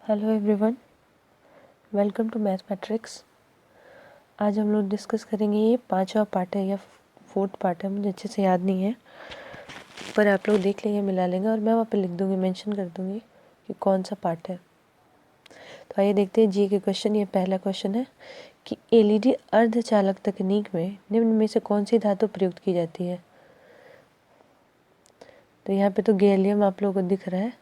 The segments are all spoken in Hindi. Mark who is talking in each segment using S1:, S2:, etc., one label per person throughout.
S1: Hello everyone, welcome to mathematics. आज हम लोग डिस्कस करेंगे, ये 5वां पार्ट है या 4th पार्ट है, मुझे अच्छे से याद नहीं है, पर आप लोग देख लेंगे, मिला लेंगे और मैं वहाँ पे लिख दूँगी, मेंशन कर दूँगी कि कौन सा पार्ट है। तो आइए देखते हैं जी के क्वेश्चन। ये पहला क्वेश्चन है कि एलईडी अर्धचालक तकनीक में निम्न में से कौन सी धातु प्रयुक्त की जाती है। तो यहाँ पे तो गैलियम आप लोगों को दिख रहा है,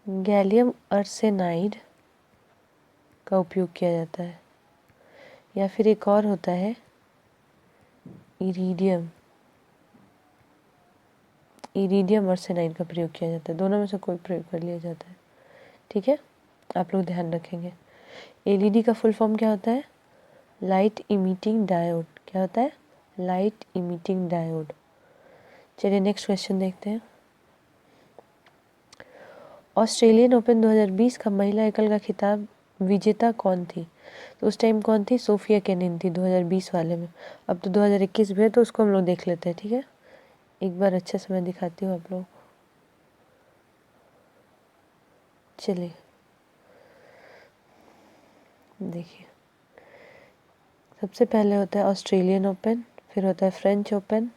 S1: गैलियम आर्सेनाइड का उपयोग किया जाता है, या फिर एक और होता है इरिडियम, इरिडियम आर्सेनाइड का प्रयोग किया जाता है। दोनों में से कोई प्रयोग कर लिया जाता है, ठीक है, आप लोग ध्यान रखेंगे। एलईडी का फुल फॉर्म क्या होता है? Light emitting diode. क्या होता है? Light emitting diode. चलिए नेक्स्ट क्वेश्चन देखते हैं। ऑस्ट्रेलियन ओपन 2020 का महिला एकल का खिताब विजेता कौन थी? तो उस टाइम कौन थी? सोफिया केनिन थी 2020 वाले में। अब तो 2021 भी है, तो उसको हम लोग देख लेते हैं, ठीक है। एक बार अच्छे से मैं दिखाती हूँ आप लोग। चलिए देखिए, सबसे पहले होता है ऑस्ट्रेलियन ओपन, फिर होता है फ्रेंच ओपन,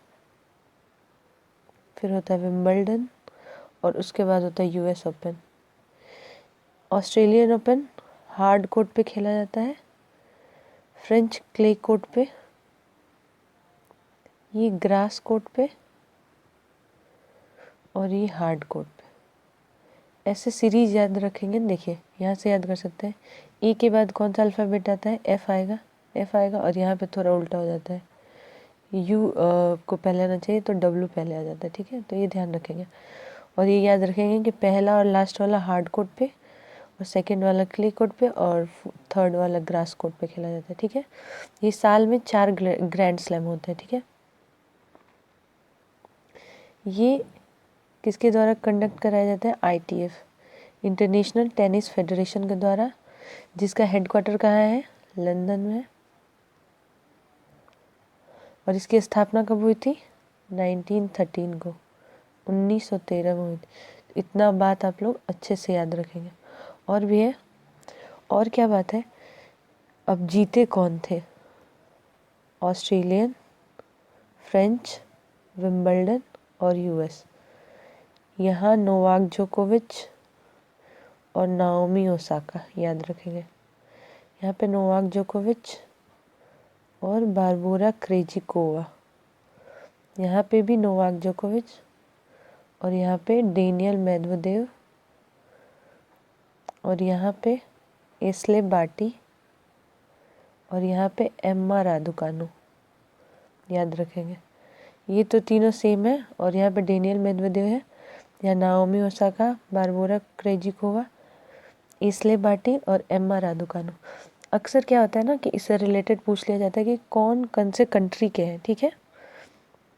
S1: फिर होता है विंबलडन और उसके बाद होता है US open. Australian open hard court पे खेला जाता है, फ्रेंच क्ले कोर्ट पे, ये ग्रास कोर्ट पे और ये हार्ड कोर्ट पे। ऐसे सीरीज याद रखेंगे। देखिए यहाँ से याद कर सकते हैं, ई के बाद कौन सा अल्फ़ाबेट आता है? एफ आएगा, एफ आएगा और यहाँ पे थोड़ा उल्टा हो जाता है, यू को पहले आना चाहिए तो डब्लू पहले आ जाता है, ठीक है। तो ये ध्यान रखेंगे और ये याद रखेंगे कि पहला और लास्ट वाला हार्ड कोर्ट पे और सेकंड वाला क्ले कोर्ट पे और थर्ड वाला ग्रास कोर्ट पे खेला जाता है, ठीक है। ये साल में 4 ग्रैंड स्लैम होते हैं, ठीक है। ये किसके द्वारा कंडक्ट कराया जाता है? आईटीएफ, इंटरनेशनल टेनिस फेडरेशन के द्वारा, जिसका हेडक्वार्टर कहाँ है? लंदन में। और इसकी स्थापना कब हुई थी? 1913 को, 1913 में हुई थी। इतना बात आप लोग अच्छे से याद रखेंगे। और भी है, और क्या बात है? अब जीते कौन थे? ऑस्ट्रेलियन, फ्रेंच, विंबलडन और यूएस। यहाँ नोवाक जोकोविच और नाओमी ओसाका याद रखेंगे। यहाँ पे नोवाक जोकोविच और बारबोरा क्रेजिकोवा, यहाँ पे भी नोवाक जोकोविच और यहाँ पे डेनियल मेदवेदेव और यहाँ पे एस्ले बाटी और यहाँ पे एम्मा रादुकानु याद रखेंगे। ये तो तीनों सेम है और यहाँ पे डेनियल मेदवेदेव है, यहाँ Naomi Osaka, Barbora Krejcikova, Ashleigh Barty और एम्मा रादुकानु। अक्सर क्या होता है ना कि इससे रिलेटेड पूछ लिया जाता है कि कौन से कंट्री के हैं, ठीक है।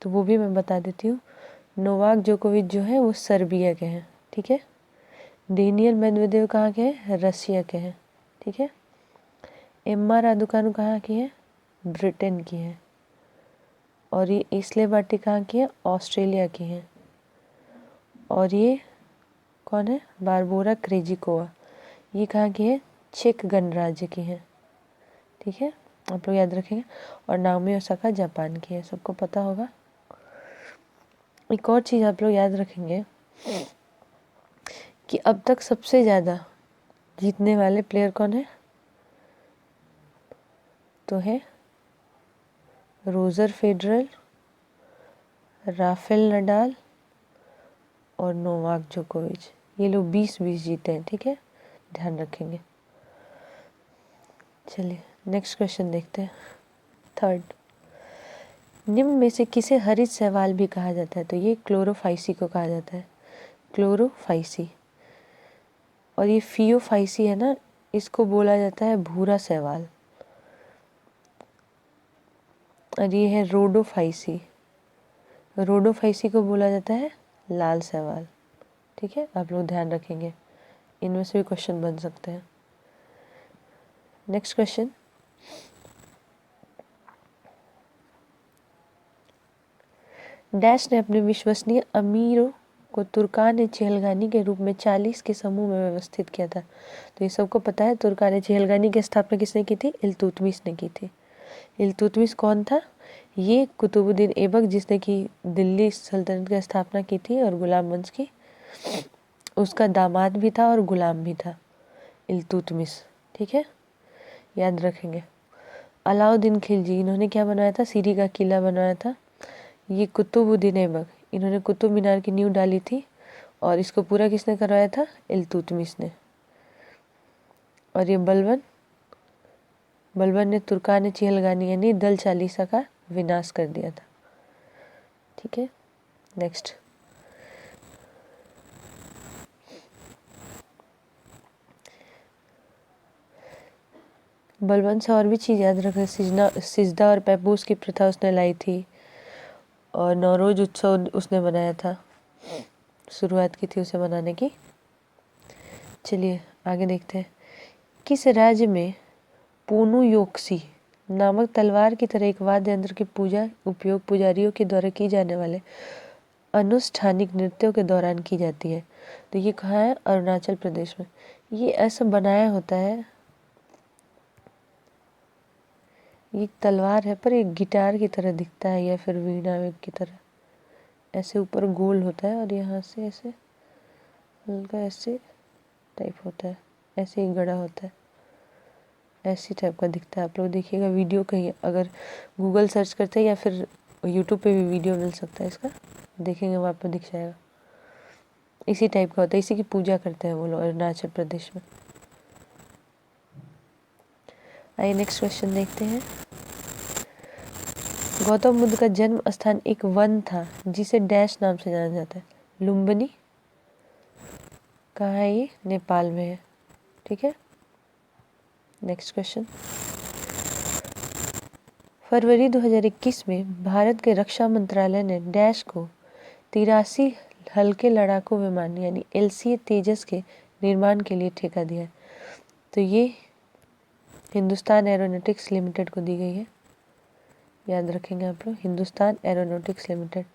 S1: तो वो भी मैं बता देती हूँ। नोवाक जोकोविच जो है वो सर्बिया के हैं, ठीक है। डेनियल मेदवेदेव कहाँ के हैं? रसिया के हैं, ठीक है। एम्मा रादुकानु कहाँ की है? ब्रिटेन की है। और ये एस्ले बाटी कहाँ की है? ऑस्ट्रेलिया की है। और ये कौन है? बारबोरा क्रेजिकोवा, ये कहाँ की है? चेक गणराज्य की है, ठीक है, आप लोग याद रखेंगे। और नाओमी ओसाका जापान की है, सबको पता होगा। एक और चीज़ आप लोग याद रखेंगे कि अब तक सबसे ज़्यादा जीतने वाले प्लेयर कौन है? तो है रोजर फेडरर, राफेल नडाल और नोवाक जोकोविच। ये लोग 20-20 जीते हैं, ठीक है, ध्यान रखेंगे। चलिए नेक्स्ट क्वेश्चन देखते हैं, 3rd। निम्न में से किसे हरित शैवाल भी कहा जाता है? तो ये क्लोरोफाइसी को कहा जाता है, क्लोरोफाइसी। और ये फियोफाइसी है ना, इसको बोला जाता है भूरा शैवाल। और ये है रोडोफाइसी, रोडोफाइसी को बोला जाता है लाल शैवाल, ठीक है, आप लोग ध्यान रखेंगे, इनमें से भी क्वेश्चन बन सकते हैं। नेक्स्ट क्वेश्चन, डैश ने अपने विश्वसनीय अमीरों को तुर्कान चेहलगानी के रूप में 40 के समूह में व्यवस्थित किया था। तो ये सबको पता है तुर्कान चेहलगानी की स्थापना किसने की थी? इल्तुतमिश ने की थी। इल्तुतमिश कौन था? ये कुतुबुद्दीन ऐबक जिसने कि दिल्ली सल्तनत की स्थापना की थी और गुलाम वंश की, उसका दामाद भी था और गुलाम भी था इल्तुतमिश। ठीक है, याद रखेंगे। अलाउद्दीन खिलजी, इन्होंने क्या बनाया था? सीरी का किला बनाया था। ये कुतुबुद्दीन ऐबक, इन्होंने कुतुब मीनार की नींव डाली थी और इसको पूरा किसने करवाया था? इल्तुतमिश ने। और ये बलबन ने तुर्कान चेहलगानी यानी दल चालीसा का विनाश कर दिया था। ठीक है, नेक्स्ट। बलबन से और भी चीज़ याद रखें। सिजदा और पैपूस की प्रथा उसने लाई थी और नौरोज उत्सव उसने बनाया था, शुरुआत की थी उसे मनाने की। चलिए आगे देखते हैं। किस राज्य में पोनुयोक्सी नामक तलवार की तरह एक वाद्य यंत्र की पूजा उपयोग पुजारियों के द्वारा की जाने वाले अनुष्ठानिक नृत्यों के दौरान की जाती है? तो ये कहाँ है? अरुणाचल प्रदेश में। ये ऐसा बनाया होता है, ये तलवार है पर एक गिटार की तरह दिखता है या फिर वीणा की तरह, ऐसे ऊपर गोल होता है और यहाँ से ऐसे हल्का ऐसे टाइप होता है, ऐसे ही गड़ा होता है, ऐसी टाइप का दिखता है। आप लोग देखिएगा वीडियो कहीं, अगर गूगल सर्च करते हैं या फिर यूट्यूब पे भी वीडियो मिल सकता है इसका, देखेंगे वहाँ पर दिख जाएगा। इसी टाइप का होता है, इसी की पूजा करते हैं वो लोग अरुणाचल प्रदेश में। आइए नेक्स्ट क्वेश्चन देखते हैं। गौतम बुद्ध का जन्म स्थान एक वन था जिसे डैश नाम से जाना जाता है? लुम्बिनी। कहाँ है ये? नेपाल में है। ठीक है, नेक्स्ट क्वेश्चन। फरवरी 2021 में भारत के रक्षा मंत्रालय ने डैश को 83 हल्के लड़ाकू विमान यानी LCA तेजस के निर्माण के लिए ठेका दिया है। तो ये हिंदुस्तान एरोनॉटिक्स लिमिटेड को दी गई है, याद रखेंगे आप लोग, हिंदुस्तान एरोनॉटिक्स लिमिटेड।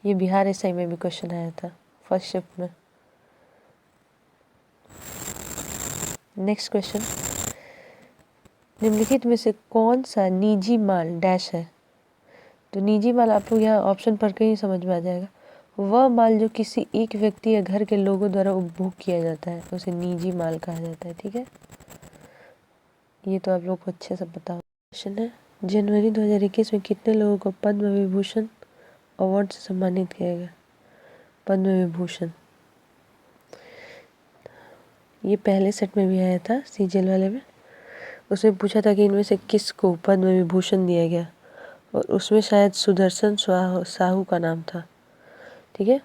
S1: ये बिहार SI में भी क्वेश्चन आया था फर्स्ट शिफ्ट में। Next question. निम्नलिखित में से कौन सा निजी माल डैश है? तो निजी माल आप लोग यहाँ ऑप्शन पढ़ के ही समझ में आ जाएगा। वह माल जो किसी एक व्यक्ति या घर के लोगों द्वारा उपभोग किया जाता है उसे निजी माल कहा जाता है। ठीक है, ये तो आप लोग को अच्छे से पता हो। क्वेश्चन है, जनवरी 2021 में कितने लोगों को पद्म विभूषण अवार्ड से सम्मानित किया गया? पद्म विभूषण, ये पहले सेट में भी आया था CGL वाले में, उसमें पूछा था कि इनमें से किसको पद्म विभूषण दिया गया और उसमें शायद सुदर्शन साहू का नाम था। ठीक है,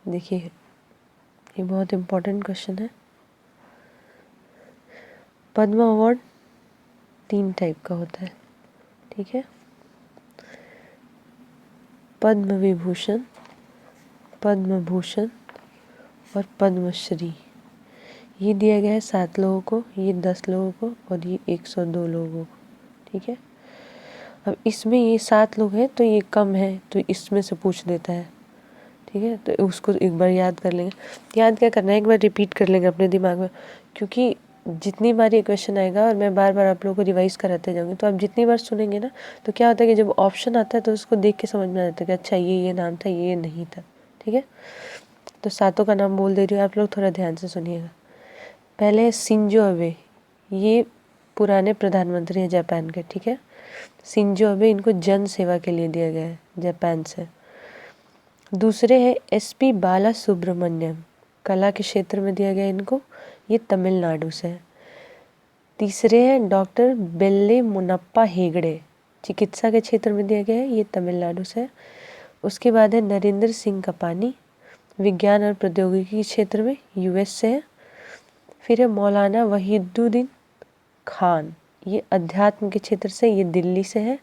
S1: देखिए ये बहुत इम्पोर्टेंट क्वेश्चन है। पद्म अवार्ड 3 टाइप का होता है। ठीक है, पद्म विभूषण, पद्म भूषण और पद्मश्री। ये दिया गया है 7 लोगों को, ये 10 लोगों को और ये 102 लोगों को। ठीक है, अब इसमें ये 7 लोग हैं तो ये कम है तो इसमें से पूछ देता है। ठीक है, तो उसको एक बार याद कर लेंगे। याद क्या करना है, एक बार रिपीट कर लेंगे अपने दिमाग में, क्योंकि जितनी बार ये क्वेश्चन आएगा और मैं बार बार आप लोगों को रिवाइज कराते जाऊँगी तो आप जितनी बार सुनेंगे ना तो क्या होता है कि जब ऑप्शन आता है तो उसको देख के समझ में आ जाता है कि अच्छा ये नाम था, ये नहीं था। ठीक है, तो 7 का नाम बोल दे रही हूँ, आप लोग थोड़ा ध्यान से सुनिएगा। पहले शिंजो अबे, ये पुराने प्रधानमंत्री हैं जापान के। ठीक है, शिंजो अबे, इनको जन सेवा के लिए दिया गया है जापान से। दूसरे हैं SP बाला सुब्रमण्यम, कला के क्षेत्र में दिया गया इनको, ये तमिलनाडु से है। तीसरे हैं डॉक्टर बेल्ले मुनप्पा हेगड़े, चिकित्सा के क्षेत्र में दिया गया है, ये तमिलनाडु से है। उसके बाद है नरेंद्र सिंह कपानी, विज्ञान और प्रौद्योगिकी के क्षेत्र में, US से है। फिर है मौलाना वहीदुद्दीन खान, ये अध्यात्म के क्षेत्र से, ये दिल्ली से है।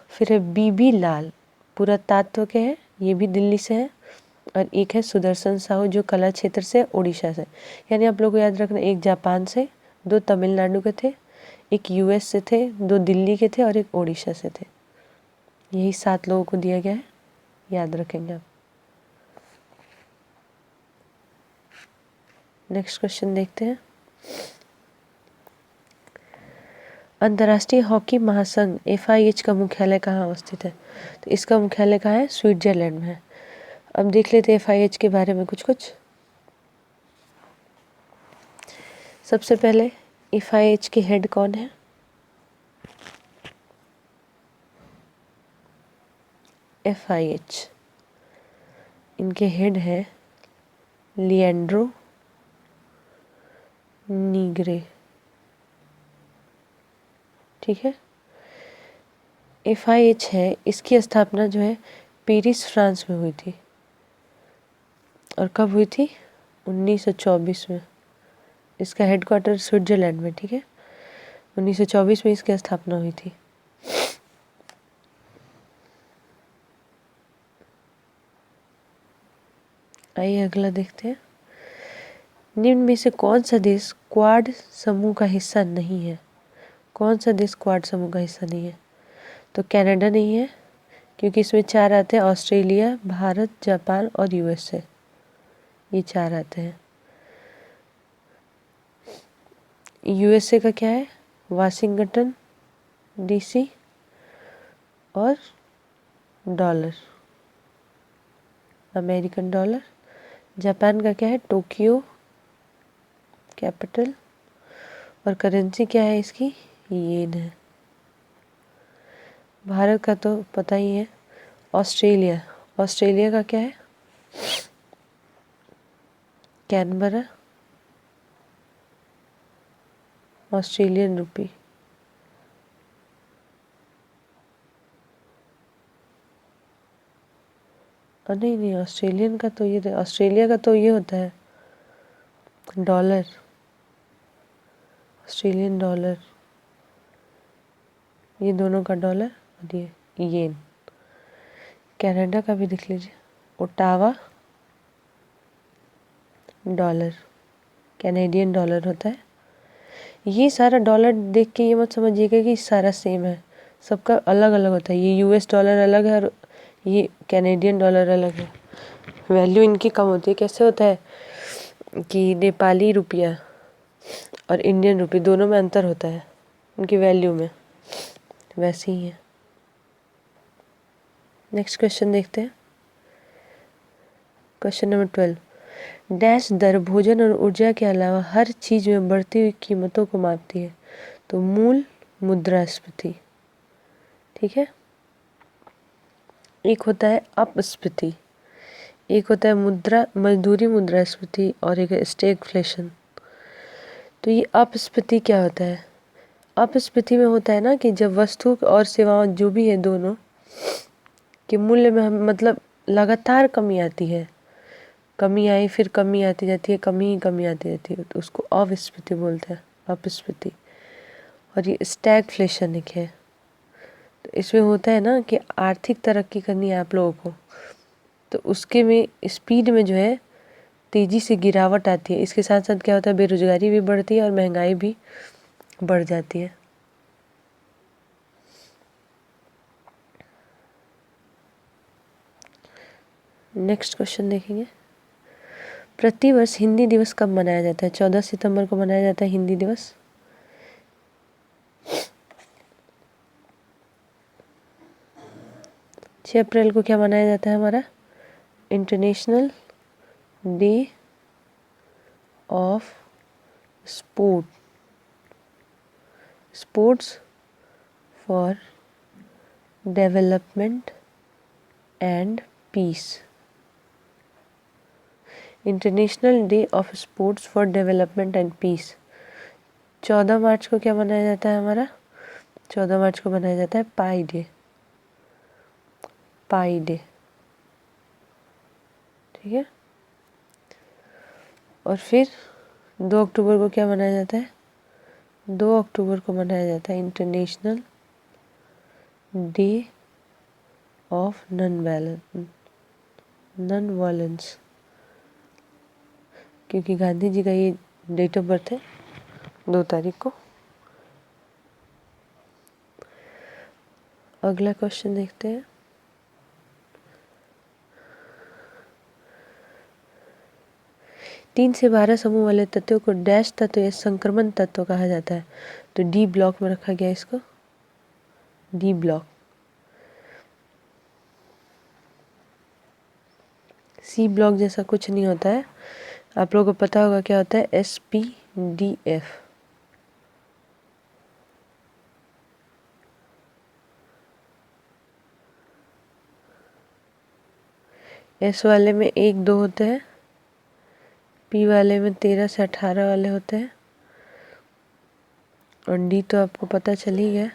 S1: फिर है BB लाल, पुरातत्व के हैं, ये भी दिल्ली से है। और एक है सुदर्शन साहू जो कला क्षेत्र से, उड़ीसा से। यानी आप लोग को याद रखना, एक जापान से, 2 तमिलनाडु के थे, एक US से थे, 2 दिल्ली के थे और एक उड़ीसा से थे। यही 7 लोगों को दिया गया है, याद रखेंगे आप। नेक्स्ट क्वेश्चन देखते हैं। अंतर्राष्ट्रीय हॉकी महासंघ FIH का मुख्यालय कहाँ अवस्थित है? तो इसका मुख्यालय कहाँ है? स्विट्जरलैंड में है। अब देख लेते हैं FIH के बारे में कुछ। सबसे पहले FIH के हेड कौन है? FIH इनके हेड है लिएंड्रो नीग्रे। ठीक है। FIH है, इसकी स्थापना जो है पेरिस फ्रांस में हुई थी। और कब हुई थी? 1924 में। इसका हेडक्वार्टर स्विट्जरलैंड में। ठीक है। 1924 में इसकी स्थापना हुई थी। आइए अगला देखते हैं। निम्न में से कौन सा देश क्वाड समूह का हिस्सा नहीं है? कौन सा देश क्वाड समूह का हिस्सा नहीं है? तो कनाडा नहीं है, क्योंकि इसमें 4 आते हैं, ऑस्ट्रेलिया, भारत, जापान और USA। ये 4 आते हैं। USA का क्या है? वाशिंगटन DC और डॉलर, अमेरिकन डॉलर। जापान का क्या है? Tokyo capital. और करेंसी क्या है इसकी? येन है। भारत का तो पता ही है, ऑस्ट्रेलिया। ऑस्ट्रेलिया का क्या है? कैनबरा, ऑस्ट्रेलियन रुपी। नहीं, ऑस्ट्रेलियन का तो ये, ऑस्ट्रेलिया का तो ये होता है डॉलर, ऑस्ट्रेलियन डॉलर। ये दोनों का डॉलर और ये येन। कनाडा का भी देख लीजिए, ओटावा डॉलर, कैनेडियन डॉलर होता है। ये सारा डॉलर देख के ये मत समझिएगा कि सारा सेम है, सबका अलग अलग होता है। ये US डॉलर अलग है और ये कैनेडियन डॉलर अलग है। वैल्यू इनकी कम होती है। कैसे होता है कि नेपाली रुपया और इंडियन रुपी दोनों में अंतर होता है उनकी वैल्यू में, वैसे ही है। नेक्स्ट क्वेश्चन देखते हैं। Question number 12। डैश दर भोजन और ऊर्जा के अलावा हर चीज में बढ़ती हुई कीमतों को मापती है? तो मूल मुद्रास्फीति। ठीक है। एक होता है अपस्फीति, एक होता है मजदूरी मुद्रास्फीति और एक है स्टैगफ्लेशन। तो ये अपस्फीति क्या होता है? अपस्फीति में होता है ना कि जब वस्तु और सेवाओं जो भी है दोनों के मूल्य में मतलब लगातार कमी आती है, कमी आई फिर कमी आती जाती है, कमी आती जाती है, तो उसको अपस्फीति बोलते हैं, अपस्फीति। और ये स्टैगफ्लेशन एक है। तो इसमें होता है ना कि आर्थिक तरक्की करनी है आप लोगों को, तो उसके में स्पीड में जो है तेजी से गिरावट आती है। इसके साथ साथ क्या होता है, बेरोजगारी भी बढ़ती है और महंगाई भी बढ़ जाती है। नेक्स्ट क्वेश्चन देखेंगे। प्रतिवर्ष हिंदी दिवस कब मनाया जाता है? 14 सितंबर को मनाया जाता है हिंदी दिवस। 6 अप्रैल को क्या मनाया जाता है हमारा? International day of sports for development and peace. International day of sports for development and peace. 14 मार्च को क्या मनाया जाता है हमारा? 14 मार्च को मनाया जाता है पाई डे। पाई डे। ठीक है। और फिर 2 अक्टूबर को क्या मनाया जाता है? 2 अक्टूबर को मनाया जाता है international day of non violence, क्योंकि गांधी जी का ये डेट ऑफ बर्थ है 2 तारीख को। अगला क्वेश्चन देखते हैं। 3 से 12 समूह वाले तत्वों को डैश तत्व या संक्रमण तत्व कहा जाता है। तो डी ब्लॉक में रखा गया इसको, डी ब्लॉक। सी ब्लॉक जैसा कुछ नहीं होता है। आप लोगों को पता होगा क्या होता है, SPDF। एस वाले में 1-2 होते हैं, पी वाले में 13 से 18 वाले होते हैं, और डी तो आपको पता चल ही गया।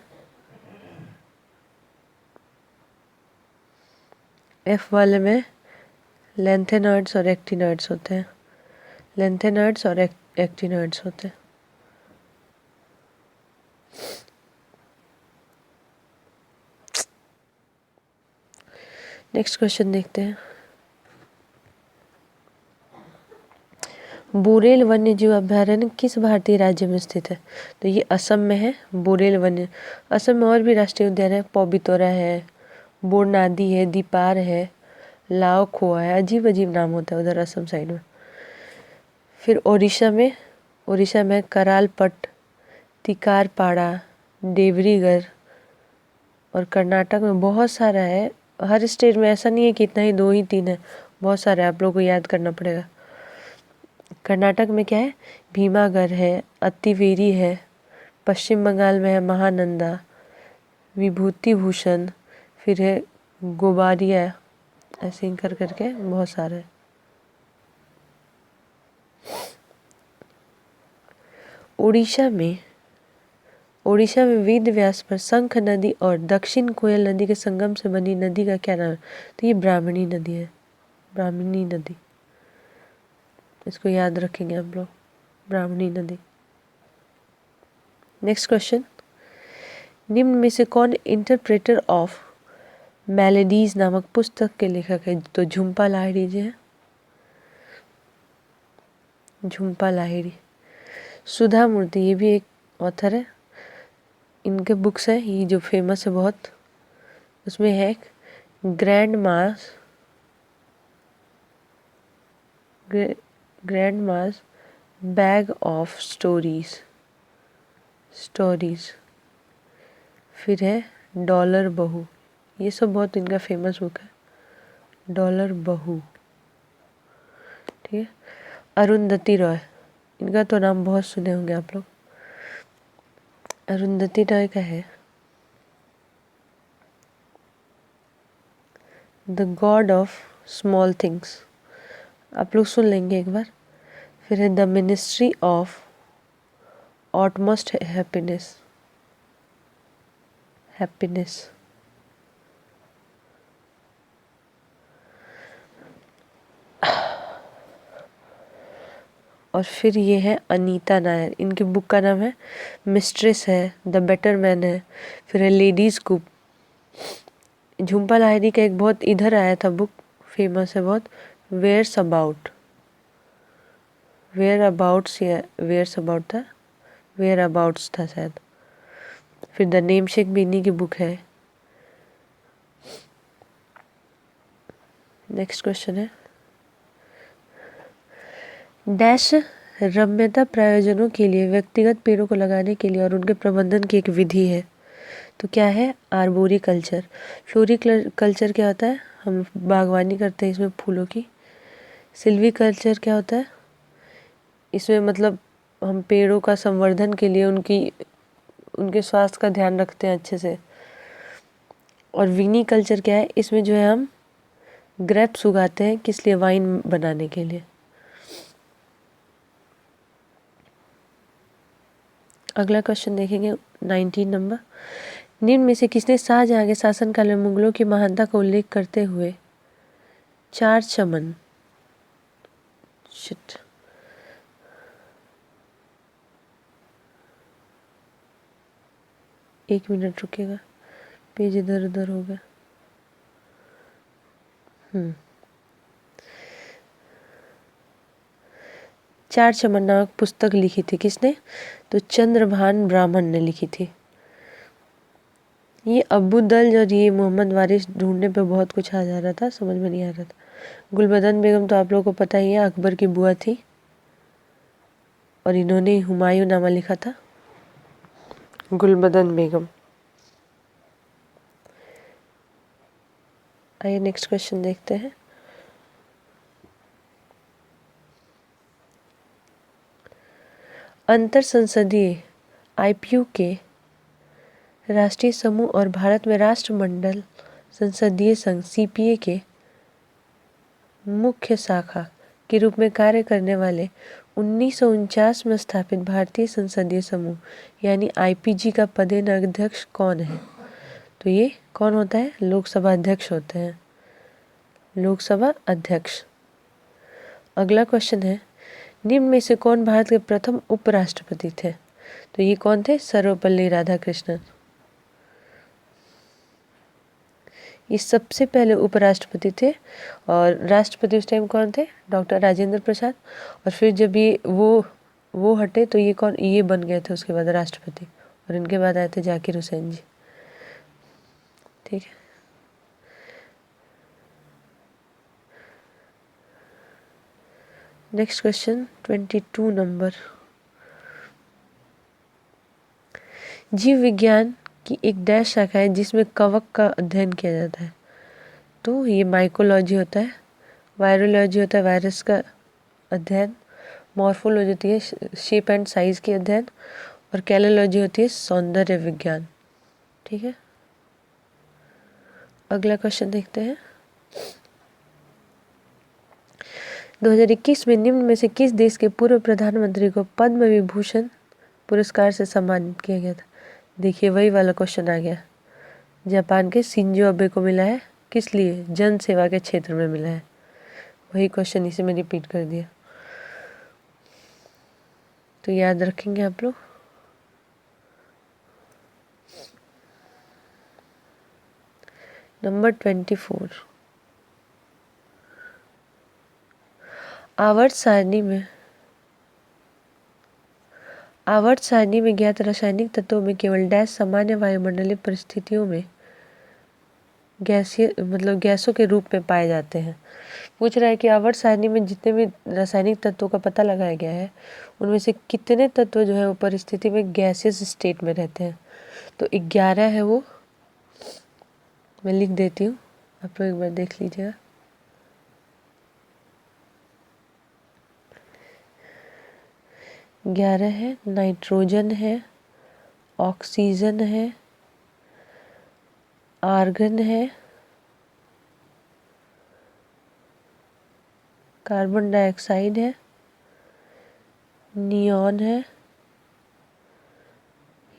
S1: एफ वाले में लैंथेनॉइड्स और एक्टिनॉइड्स होते हैं, लैंथेनॉइड्स और एक्टिनॉइड्स होते हैं। नेक्स्ट क्वेश्चन देखते हैं। बुरेल वन्य जीव अभयारण्य किस भारतीय राज्य में स्थित है? तो ये असम में है, बुरेल वन्य। असम में और भी राष्ट्रीय उद्यान है, पौबितोरा है, बोरनादी है, दीपार है, लाओ खोआ है। अजीब अजीब नाम होता है उधर असम साइड में। फिर उड़ीसा में करालपट, तिकारपाड़ा, देवरीगढ़, और कर्नाटक में बहुत सारा है। हर स्टेट में ऐसा नहीं है कि इतना ही 2 ही 3 है, बहुत सारे आप लोगों को याद करना पड़ेगा। कर्नाटक में क्या है, भीमागढ़ है, अतिवेरी है, पश्चिम बंगाल में है महानंदा, विभूति भूषण, फिर है गोबारिया, ऐसे ही कर करके बहुत सारे। उड़ीसा में वेद व्यास पर शंख नदी और दक्षिण कोयल नदी के संगम से बनी नदी का क्या नाम है? तो ये ब्राह्मणी नदी है, ब्राह्मणी नदी। इसको याद रखेंगे हम लोग, ब्राह्मणी नदी। नेक्स्ट क्वेश्चन, निम्न में से कौन इंटरप्रेटर ऑफ मेलेडीज नामक पुस्तक के लेखक है? तो झुम्पा लाहिड़ी जी है, झुम्पा लाहिड़ी। सुधा मूर्ति, ये भी एक ऑथर है, इनके बुक्स है ये जो फेमस है बहुत। उसमें है grand mass bag of stories. फिर है डॉलर बहू, ये सब बहुत इनका फेमस बुक है, डॉलर बहू। ठीक है। अरुंधति रॉय, इनका तो नाम बहुत सुने होंगे आप लोग। अरुंधति रॉय का है the God of small things, आप लोग सुन लेंगे एक बार। फिर है द मिनिस्ट्री ऑफ ऑटमोस्ट हैप्पीनेस। और फिर ये है अनीता नायर, इनकी बुक का नाम है मिस्ट्रेस है, द बेटर मैन है, फिर है लेडीज कूप। झुम्पा लाहिड़ी का एक बहुत इधर आया था बुक, फेमस है बहुत, वेयर्स अबाउट था शायद। फिर द नेमसेक भी इन्हीं की बुक है। नेक्स्ट क्वेश्चन है, डैश रम्यता प्रयोजनों के लिए व्यक्तिगत पेड़ों को लगाने के लिए और उनके प्रबंधन की एक विधि है। तो क्या है, आर्बोरी कल्चर। फ्लोरी कल्चर क्या होता है, हम बागवानी करते हैं इसमें फूलों की। सिल्वी कल्चर क्या होता है, इसमें मतलब हम पेड़ों का संवर्धन के लिए उनके स्वास्थ्य का ध्यान रखते हैं अच्छे से। और विनी कल्चर क्या है, इसमें जो है हम ग्रेप्स उगाते हैं, किस लिए, वाइन बनाने के लिए। अगला क्वेश्चन देखेंगे 19 नंबर, निम्न में से किसने शाहजहां के शासनकाल में मुगलों की महानता का उल्लेख करते हुए 4 चमन, एक मिनट रुकेगा, पेज इधर उधर हो गया। 4 चमन नामक पुस्तक लिखी थी, किसने? तो चंद्रभान ब्राह्मण ने लिखी थी। ये अब्बू दल्ज और ये मोहम्मद वारिस ढूंढने पे बहुत कुछ आ जा रहा था, समझ में नहीं आ रहा था। गुलबदन बेगम तो आप लोगों को पता ही है, अकबर की बुआ थी। और इन्होंने हुमायूं नामा लिखा था गुलबदन बेगम। आइए नेक्स्ट क्वेश्चन देखते हैं। अंतर संसदीय आईपीयू के राष्ट्रीय समूह और भारत में राष्ट्रमंडल संसदीय संघ सीपीए के मुख्य शाखा के रूप में कार्य करने वाले 1949 में स्थापित भारतीय संसदीय समूह यानी आईपीजी का पदेन अध्यक्ष कौन है? तो ये कौन होता है? लोकसभा अध्यक्ष होते हैं, लोकसभा अध्यक्ष। अगला क्वेश्चन है, निम्न में से कौन भारत के प्रथम उपराष्ट्रपति थे? तो ये कौन थे? सर्वपल्ली राधाकृष्णन। ये सबसे पहले उपराष्ट्रपति थे और राष्ट्रपति उस टाइम कौन थे? डॉक्टर राजेंद्र प्रसाद। और फिर जब ये वो हटे तो ये कौन? ये बन गए थे उसके बाद राष्ट्रपति, और इनके बाद आए थे जाकिर हुसैन जी। ठीक है, नेक्स्ट क्वेश्चन 22 नंबर। जीव विज्ञान की एक डैश शाखा है जिसमें कवक का अध्ययन किया जाता है। तो ये माइकोलॉजी होता है, वायरोलॉजी होता है वायरस का अध्ययन, मॉर्फोलॉजी होती है शेप एंड साइज की अध्ययन, और कैलोलॉजी होती है सौंदर्य विज्ञान। ठीक है, अगला क्वेश्चन देखते हैं। 2021 में निम्न में से किस देश के पूर्व प्रधानमंत्री को पद्म विभूषण पुरस्कार से सम्मानित किया गया था? देखिए वही वाला क्वेश्चन आ गया। जापान के शिंजो अबे को मिला है, किस लिए? जन सेवा के क्षेत्र में मिला है। वही क्वेश्चन इसे में रिपीट कर दिया, तो याद रखेंगे आप लोग। नंबर 24, आवर्त सारणी में ज्ञात रासायनिक तत्वों में केवल डैश सामान्य वायुमंडलीय परिस्थितियों में गैसों के रूप में पाए जाते हैं। पूछ रहा है कि आवर्त सारणी में जितने भी रासायनिक तत्वों का पता लगाया गया है उनमें से कितने तत्व जो है वो परिस्थिति में गैसियस स्टेट में रहते हैं। तो 11 है वो, मैं लिख देती हूँ, आप लोग एक बार देख लीजिएगा। ग्यारह है, नाइट्रोजन है, ऑक्सीजन है, आर्गन है, कार्बन डाइऑक्साइड है, नियॉन है,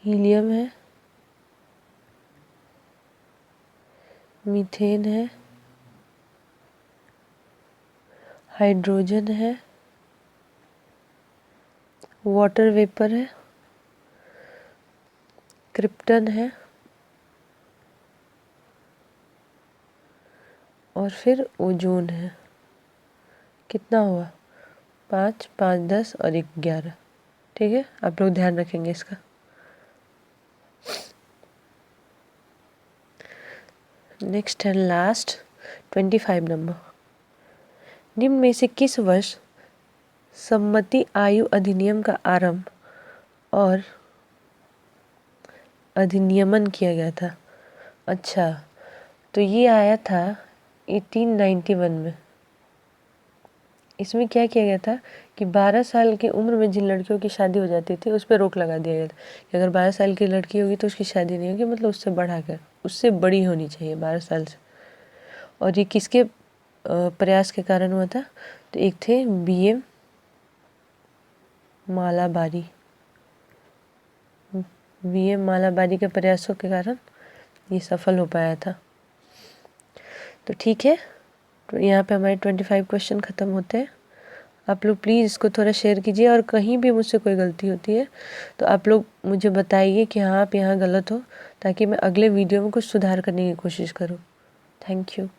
S1: हीलियम है, मीथेन है, हाइड्रोजन है, वाटर वेपर है, क्रिप्टन है, और फिर ओजोन है। कितना हुआ? 5, 5, 10 और 11। ठीक है, आप लोग ध्यान रखेंगे इसका। Next and last 25 number. निम्न में से किस वर्ष सम्मति आयु अधिनियम का आरंभ और अधिनियमन किया गया था? अच्छा, तो ये आया था 1891 में। इसमें क्या किया गया था कि 12 साल की उम्र में जिन लड़कियों की शादी हो जाती थी उस पर रोक लगा दिया गया था कि अगर 12 साल की लड़की होगी तो उसकी शादी नहीं होगी, मतलब उससे बढ़ाकर उससे बड़ी होनी चाहिए 12 साल से। और ये किसके प्रयास के कारण हुआ था? तो एक थे BM मालाबारी। BM मालाबारी के प्रयासों के कारण ये सफल हो पाया था। तो ठीक है, तो यहाँ पे हमारे 25 क्वेश्चन ख़त्म होते हैं। आप लोग प्लीज़ इसको थोड़ा शेयर कीजिए, और कहीं भी मुझसे कोई गलती होती है तो आप लोग मुझे बताइए कि हाँ आप यहाँ गलत हो, ताकि मैं अगले वीडियो में कुछ सुधार करने की कोशिश करूँ। Thank you.